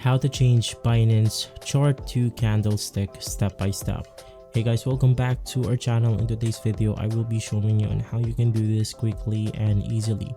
How to change Binance chart to Candlestick step by step. Hey guys, welcome back to our channel. In today's video, I will be showing you on how you can do this quickly and easily.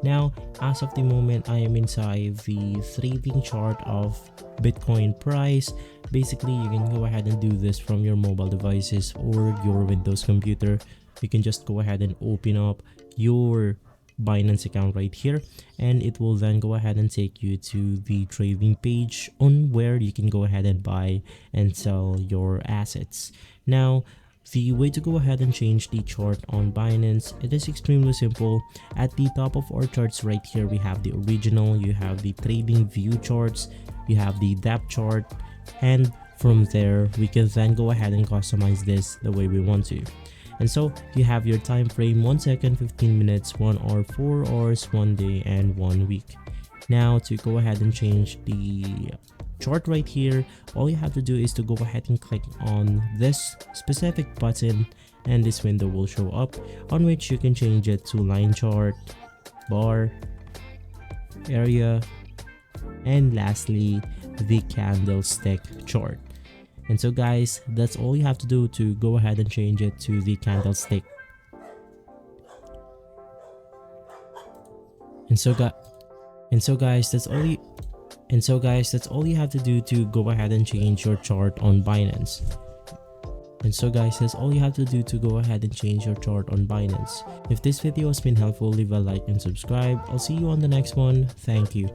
Now, as of the moment, I am inside the trading chart of Bitcoin price. Basically, you can go ahead and do this from your mobile devices or your Windows computer. You can just go ahead and open up your Binance account right here, and it will then go ahead and take you to the trading page on where you can go ahead and buy and sell your assets. Now, the way to go ahead and change the chart on Binance, it is extremely simple. At the top of our charts right here, we have the original, you have the trading view charts, you have the depth chart, and from there we can then go ahead and customize this the way we want to. And so you have your time frame: 1 second, 15 minutes, 1 hour, 4 hours, 1 day, and 1 week. Now, to go ahead and change the chart right here, all you have to do is to go ahead and click on this specific button, and this window will show up on which you can change it to line chart, bar, area, and lastly the candlestick chart. And so guys, that's all you have to do to go ahead and change it to the candlestick. And so guys, that's all you have to do to go ahead and change your chart on Binance. If this video has been helpful, leave a like and subscribe. I'll see you on the next one. Thank you.